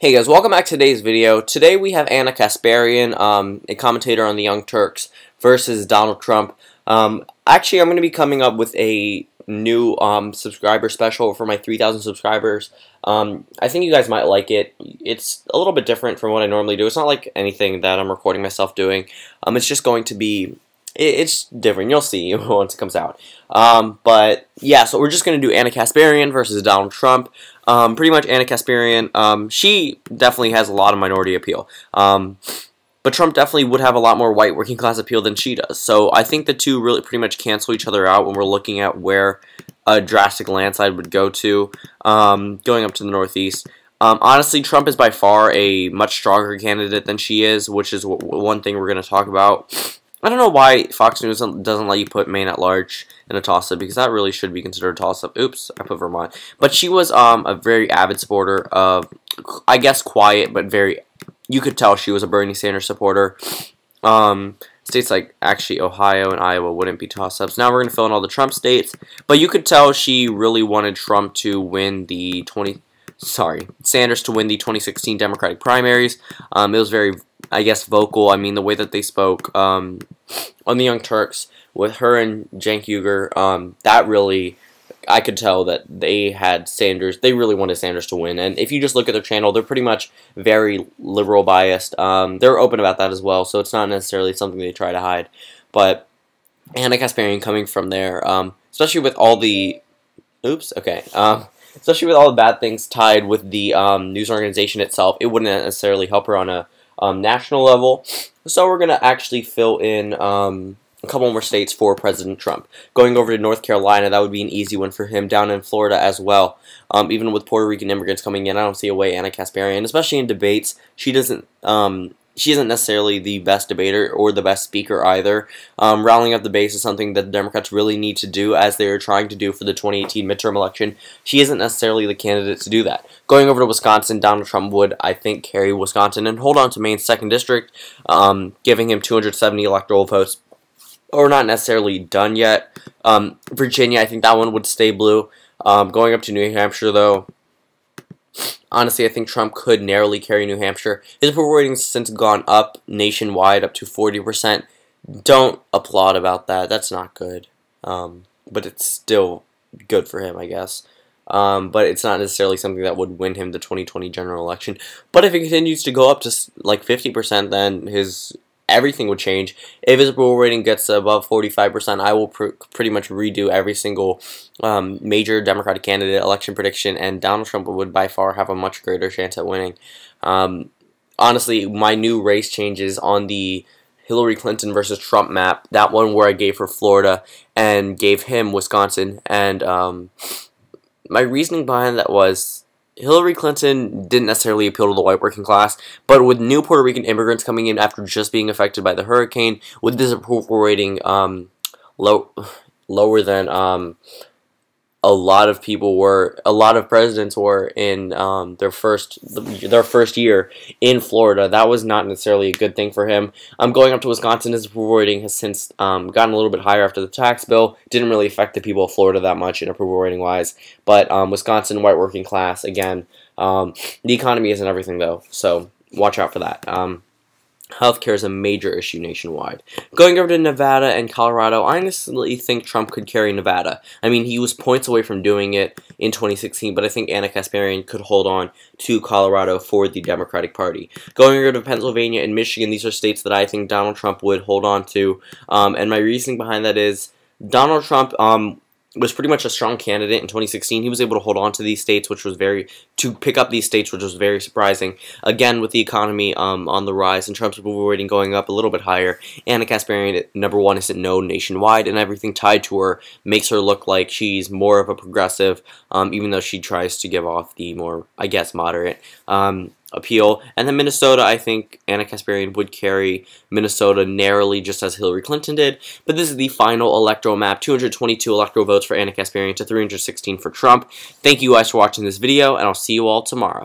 Hey guys, welcome back to today's video. Today we have Kasparian, a commentator on the Young Turks, versus Donald Trump. Actually, I'm going to be coming up with a new subscriber special for my 3,000 subscribers. I think you guys might like it. It's a little bit different from what I normally do. It's not like anything that I'm recording myself doing. It's just going to be... It's different. You'll see once it comes out. But yeah, so we're just going to do Kasparian versus Donald Trump. Pretty much Kasparian, she definitely has a lot of minority appeal. But Trump definitely would have a lot more white working class appeal than she does. So I think the two really pretty much cancel each other out when we're looking at where a drastic landslide would go to, going up to the Northeast. Honestly, Trump is by far a much stronger candidate than she is, which is one thing we're going to talk about. I don't know why Fox News doesn't let you put Maine at large in a toss-up, because that really should be considered a toss-up. Oops, I put Vermont. But she was a very avid supporter of, I guess, quiet, but very, you could tell she was a Bernie Sanders supporter. States like, actually, Ohio and Iowa wouldn't be toss-ups. Now we're going to fill in all the Trump states. But you could tell she really wanted Trump to win the Sanders to win the 2016 Democratic primaries. It was very, I guess, vocal. I mean, the way that they spoke on the Young Turks with her and Cenk Uygur, that really, I could tell that they had Sanders. They really wanted Sanders to win. And if you just look at their channel, they're pretty much very liberal biased. They're open about that as well, so it's not necessarily something they try to hide. But Kasparian coming from there, especially with all the, especially with all the bad things tied with the news organization itself, it wouldn't necessarily help her on a national level. So we're going to actually fill in a couple more states for President Trump. Going over to North Carolina, that would be an easy one for him. Down in Florida as well. Even with Puerto Rican immigrants coming in, I don't see a way Kasparian, especially in debates, she isn't necessarily the best debater or the best speaker either. Rallying up the base is something that the Democrats really need to do, as they are trying to do for the 2018 midterm election. She isn't necessarily the candidate to do that. Going over to Wisconsin, Donald Trump would, I think, carry Wisconsin and hold on to Maine's 2nd district, giving him 270 electoral votes. Or not necessarily done yet. Virginia, I think that one would stay blue. Going up to New Hampshire, though, honestly, I think Trump could narrowly carry New Hampshire. His approval rating has since gone up nationwide, up to 40%. Don't applaud about that. That's not good. But it's still good for him, I guess. But it's not necessarily something that would win him the 2020 general election. But if it continues to go up to like 50%, then everything would change. If his approval rating gets above 45%, I will pretty much redo every single major Democratic candidate election prediction, and Donald Trump would by far have a much greater chance at winning. Honestly, my new race changes on the Hillary Clinton versus Trump map, that one where I gave her Florida and gave him Wisconsin, and my reasoning behind that was Hillary Clinton didn't necessarily appeal to the white working class, but with new Puerto Rican immigrants coming in after just being affected by the hurricane, with this approval rating lower than a lot of presidents were in their first year in Florida, that was not necessarily a good thing for him. Going up to Wisconsin, his approval rating has since gotten a little bit higher after the tax bill. Didn't really affect the people of Florida that much in approval rating wise, but Wisconsin, white working class, again, the economy isn't everything though, so watch out for that. Healthcare is a major issue nationwide. Going over to Nevada and Colorado, I honestly think Trump could carry Nevada. I mean, he was points away from doing it in 2016, but I think Kasparian could hold on to Colorado for the Democratic Party. Going over to Pennsylvania and Michigan, these are states that I think Donald Trump would hold on to, and my reasoning behind that is Donald Trump was pretty much a strong candidate in 2016. He was able to hold on to these states, pick up these states, which was very surprising. Again, with the economy on the rise and Trump's approval rating going up a little bit higher, Kasparian, #1, isn't known nationwide, and everything tied to her makes her look like she's more of a progressive, even though she tries to give off the more, I guess, moderate appeal. And then Minnesota, I think Kasparian would carry Minnesota narrowly, just as Hillary Clinton did. But this is the final electoral map: 222 electoral votes for Kasparian to 316 for Trump. Thank you guys for watching this video, and I'll see you all tomorrow.